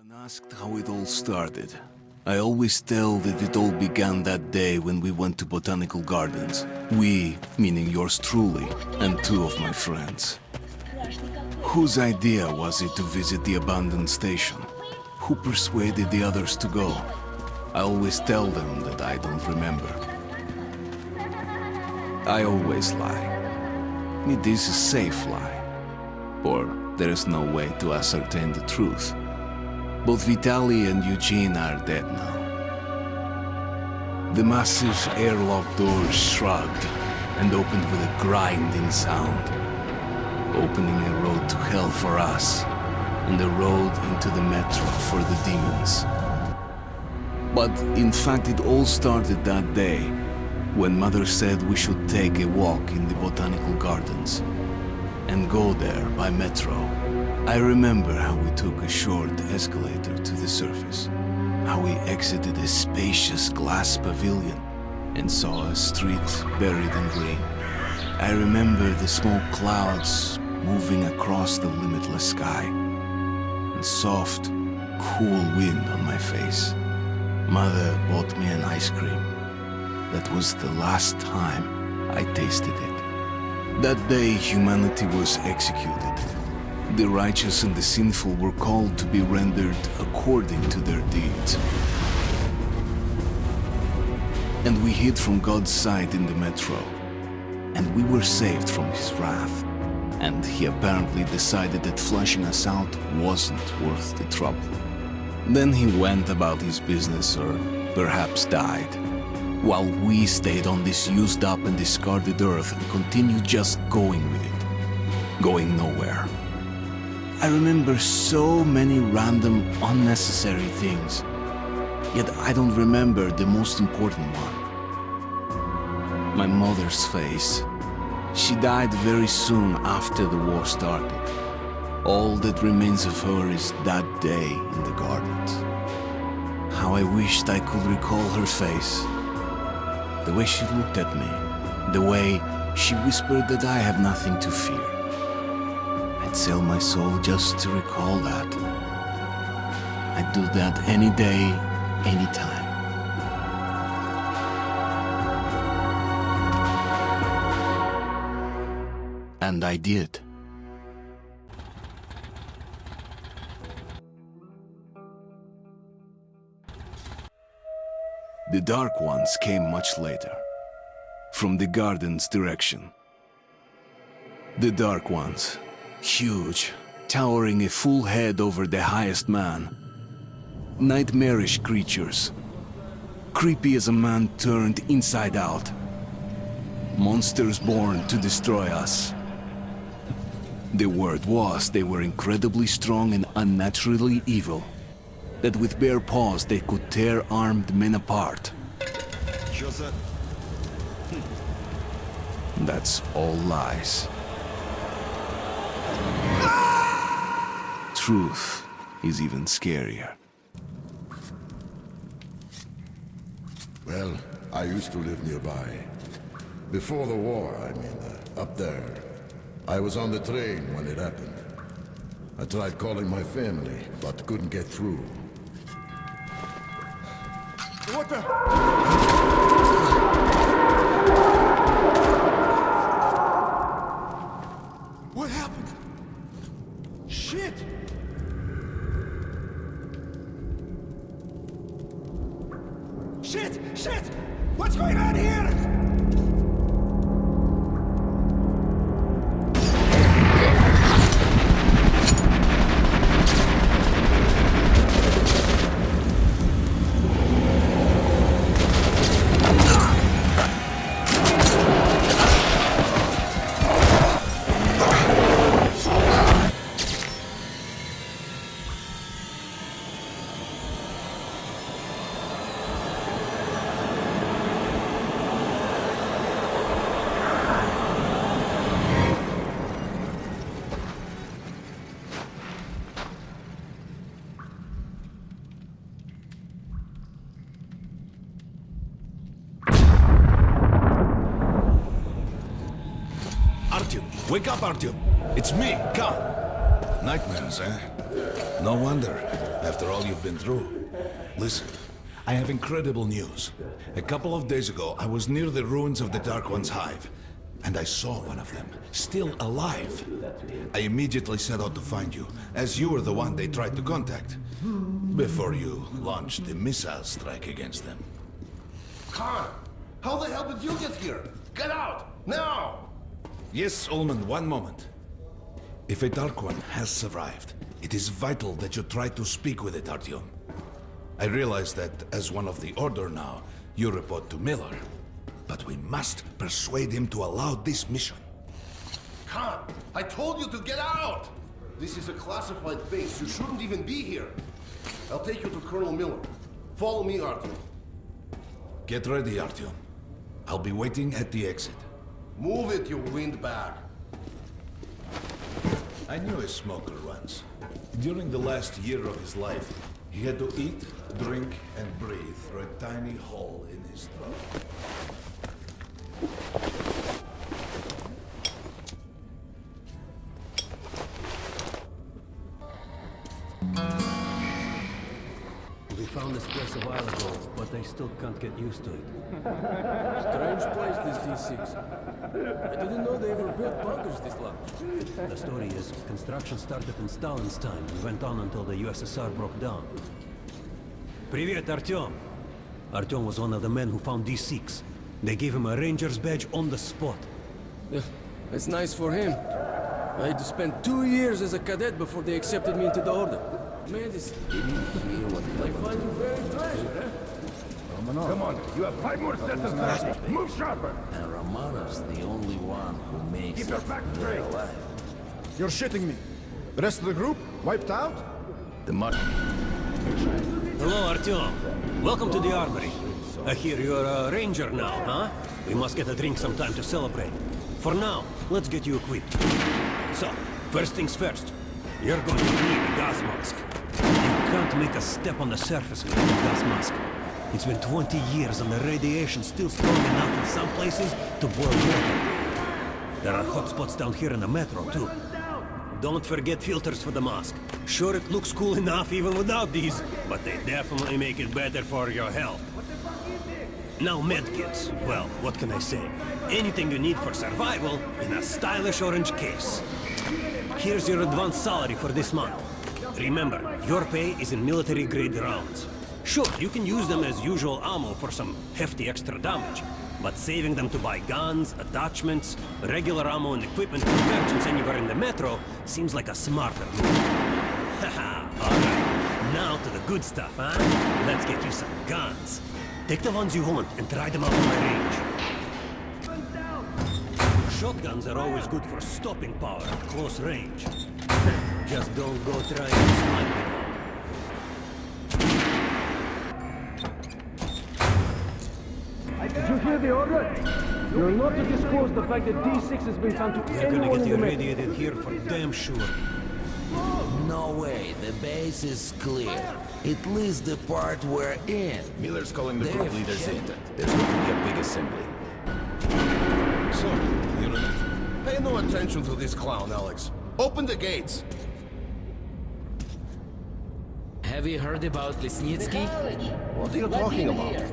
When asked how it all started, I always tell that it all began that day when we went to botanical gardens. We, meaning yours truly, and two of my friends. Whose idea was it to visit the abandoned station? Who persuaded the others to go? I always tell them that I don't remember. I always lie. It is a safe lie, or there is no way to ascertain the truth. Both Vitaly and Eugene are dead now. The massive airlock doors shrugged and opened with a grinding sound, opening a road to hell for us and a road into the metro for the demons. But in fact, it all started that day when Mother said we should take a walk in the botanical gardens and go there by metro. I remember how we took a short escalator to the surface, how we exited a spacious glass pavilion and saw a street buried in green. I remember the smoke clouds moving across the limitless sky and soft, cool wind on my face. Mother bought me an ice cream. That was the last time I tasted it. That day, humanity was executed. The righteous and the sinful were called to be rendered according to their deeds. And we hid from God's sight in the metro. And we were saved from his wrath. And he apparently decided that flushing us out wasn't worth the trouble. Then he went about his business, or perhaps died, while we stayed on this used up and discarded earth and continued just going with it, going nowhere. I remember so many random, unnecessary things, yet I don't remember the most important one. My mother's face. She died very soon after the war started. All that remains of her is that day in the gardens. How I wished I could recall her face. The way she looked at me, the way she whispered that I have nothing to fear. I'd sell my soul just to recall that. I'd do that any day, any time. And I did. The Dark Ones came much later, from the garden's direction. The Dark Ones, huge, towering a full head over the highest man. Nightmarish creatures, creepy as a man turned inside out. Monsters born to destroy us. The word was they were incredibly strong and unnaturally evil. That with bare paws they could tear armed men apart. That's all lies. Truth is even scarier. Well, I used to live nearby. Before the war, up there. I was on the train when it happened. I tried calling my family, but couldn't get through. What the? What happened? Shit! Shit! Shit! What's going on here? Wake up, Artyom. It's me, Khan. Nightmares, eh? No wonder. after all you've been through. Listen, I have incredible news. A couple of days ago, I was near the ruins of the Dark One's hive, and I saw one of them, still alive. I immediately set out to find you, as you were the one they tried to contact, before you launched the missile strike against them. Khan, how the hell did you get here? Get out, now! Yes, Ullman, one moment. If a Dark One has survived, it is vital that you try to speak with it, Artyom. I realize that, as one of the Order now, you report to Miller. But we must persuade him to allow this mission. Khan, I told you to get out! This is a classified base. You shouldn't even be here. I'll take you to Colonel Miller. Follow me, Artyom. Get ready, Artyom. I'll be waiting at the exit. Move it, you windbag. I knew a smoker once. During the last year of his life, he had to eat, drink, and breathe through a tiny hole in his throat. We found this place a while ago, but I still can't get used to it. Strange place, this D6. I didn't know they ever built bunkers this large. The story is, construction started in Stalin's time and went on until the USSR broke down. Привет, Artyom. Artyom was one of the men who found D6. They gave him a ranger's badge on the spot. Yeah, it's nice for him. I had to spend 2 years as a cadet before they accepted me into the order. Man, this... I find you buried treasure, eh? Come on, you have 5 more sets of stairs. Move sharper. And Romanov's the only one who makes Keep your it back there straight. alive. You're shitting me. The rest of the group wiped out? The mud. Hello, Artyom. Welcome to the armory. I hear you're a ranger now, huh? We must get a drink sometime to celebrate. For now, let's get you equipped. So, first things first. You're going to need a gas mask. You can't make a step on the surface without a gas mask. It's been 20 years and the radiation's still strong enough in some places to boil water. There are hot spots down here in the metro, too. Don't forget filters for the mask. Sure, it looks cool enough even without these, but they definitely make it better for your health. Now medkits. Well, what can I say? Anything you need for survival in a stylish orange case. Here's your advance salary for this month. Remember, your pay is in military-grade rounds. Sure, you can use them as usual ammo for some hefty extra damage, but saving them to buy guns, attachments, regular ammo and equipment for merchants anywhere in the metro seems like a smarter move. Haha, alright. Now to the good stuff, huh? Let's get you some guns. Take the ones you want and try them out on my range. Shotguns are always good for stopping power at close range. Just don't go trying to snipe with them. Did you hear the order? You're not to disclose the fact that D6 has been found to We're gonna anyone get in the metro. irradiated here for damn sure. No way, the base is clear. At least the part we're in. Miller's calling the They've group leaders in. checked it. There's going to be a big assembly. So, pay no attention to this clown, Alex. Open the gates. Have you heard about Lesnitsky? What are you talking about?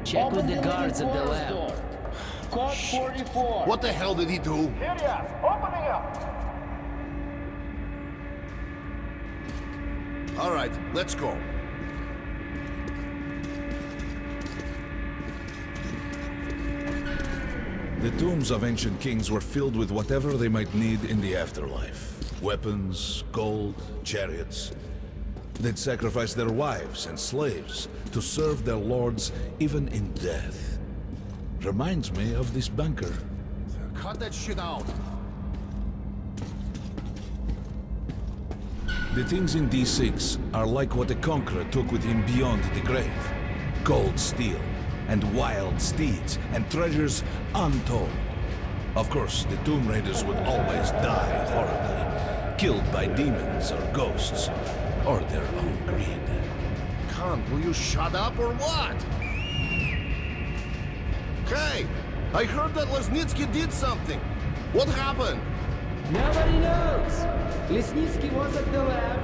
Check with the guards at the lab. Code 44. What the hell did he do? Areas, opening up. All right, let's go. The tombs of ancient kings were filled with whatever they might need in the afterlife. Weapons, gold, chariots. They'd sacrifice their wives and slaves to serve their lords even in death. Reminds me of this bunker. Cut that shit out. The things in D6 are like what a conqueror took with him beyond the grave. Gold steel, and wild steeds, and treasures untold. Of course, the Tomb Raiders would always die horribly, killed by demons or ghosts, or their own greed. Khan, will you shut up or what? Hey, I heard that Lesnitsky did something. What happened? Nobody knows. Lesnitsky was at the lab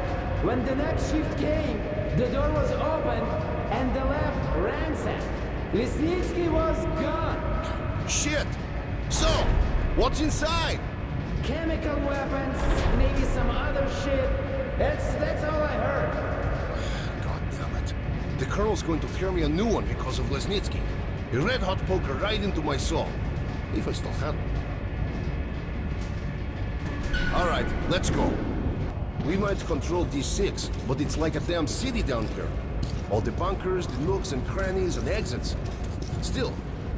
when the next shift came. The door was open, and the lab ransacked. Lesnitsky was gone. Shit! So, what's inside? Chemical weapons, maybe some other shit. That's all I heard. God damn it. The Colonel's going to tear me a new one because of Lesnitsky. A red-hot poker right into my soul. If I still have one. Alright, let's go. We might control D6, but it's like a damn city down here. All the bunkers, the nooks and crannies and exits. Still,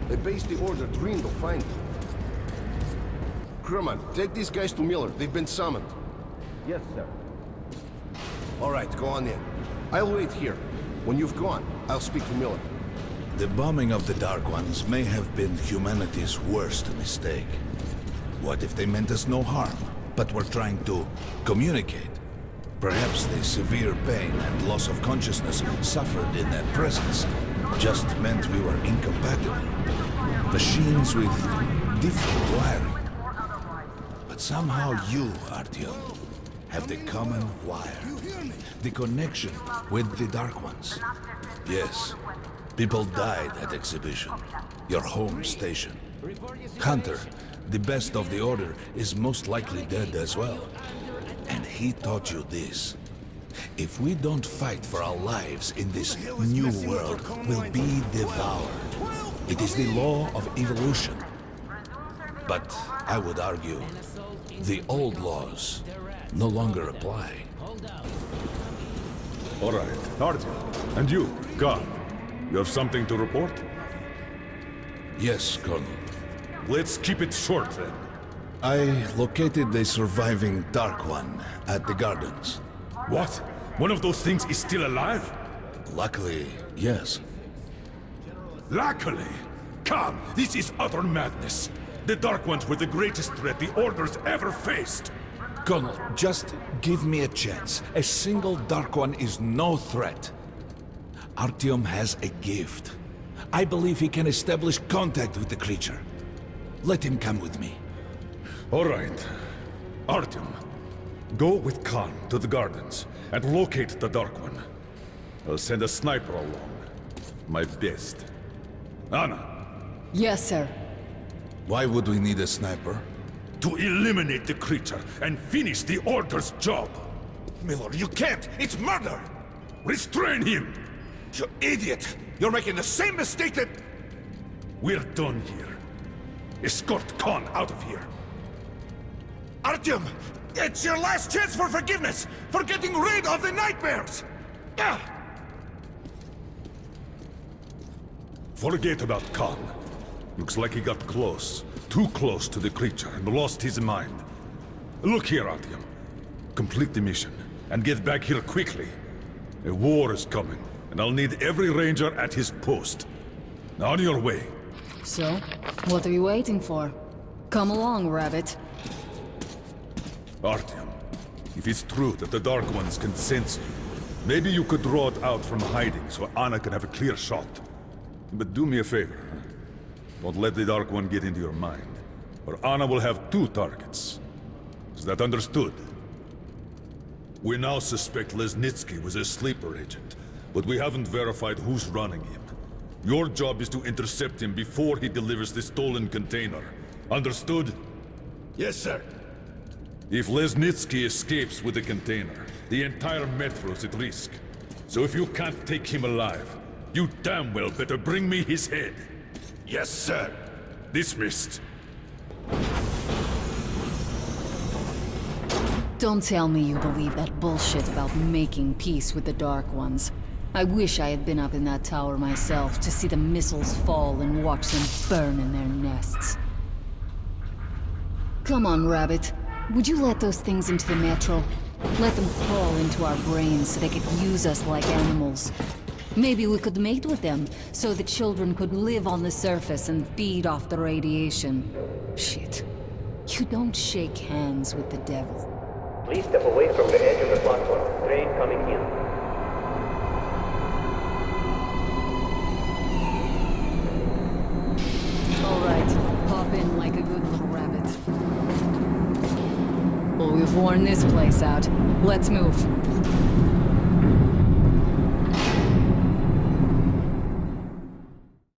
a base the Order dreamed of finding. Crewman, take these guys to Miller. They've been summoned. Yes, sir. Alright, go on in. I'll wait here. When you've gone, I'll speak to Miller. The bombing of the Dark Ones may have been humanity's worst mistake. What if they meant us no harm, but were trying to communicate? Perhaps the severe pain and loss of consciousness suffered in their presence just meant we were incompatible. Machines with different wiring. But somehow you, Artyom, have the common wire. The connection with the Dark Ones. Yes, people died at Exhibition, your home station. Hunter, the best of the Order, is most likely dead as well. And he taught you this. If we don't fight for our lives in this new world, we'll be devoured. It is the law of evolution. But I would argue, the old laws no longer apply. All right, Artyom. And you, Khan. You have something to report? Yes, Colonel. Let's keep it short, then. I located the surviving Dark One at the gardens. What? One of those things is still alive? Luckily, yes. Luckily? Come, this is utter madness. The Dark Ones were the greatest threat the Order's ever faced. Colonel, just give me a chance. A single Dark One is no threat. Artyom has a gift. I believe he can establish contact with the creature. Let him come with me. All right. Artyom, go with Khan to the gardens and locate the Dark One. I'll send a sniper along. My best. Anna. Yes, sir. Why would we need a sniper? To eliminate the creature and finish the Order's job. Miller, you can't! It's murder! Restrain him! You idiot! You're making the same mistake that... We're done here. Escort Khan out of here. Artyom! It's your last chance for forgiveness! For getting rid of the nightmares! Forget about Khan. Looks like he got close. Too close to the creature and lost his mind. Look here, Artyom. Complete the mission and get back here quickly. A war is coming, and I'll need every ranger at his post. On your way. So, what are you waiting for? Come along, Rabbit. Artyom, if it's true that the Dark Ones can sense you, maybe you could draw it out from hiding so Anna can have a clear shot. But do me a favor. Don't let the Dark One get into your mind, or Anna will have 2 targets. Is that understood? We now suspect Lesnitsky was a sleeper agent, but we haven't verified who's running him. Your job is to intercept him before he delivers the stolen container. Understood? Yes, sir. If Lesnitsky escapes with the container, the entire metro's at risk. So if you can't take him alive, you damn well better bring me his head. Yes, sir. Dismissed. Don't tell me you believe that bullshit about making peace with the Dark Ones. I wish I had been up in that tower myself to see the missiles fall and watch them burn in their nests. Come on, Rabbit. Would you let those things into the metro? Let them crawl into our brains so they could use us like animals. Maybe we could mate with them, so the children could live on the surface and feed off the radiation. Shit. You don't shake hands with the devil. Please step away from the edge of the platform. Train coming in. Alright, hop in like a good little rabbit. Well, we've worn this place out. Let's move.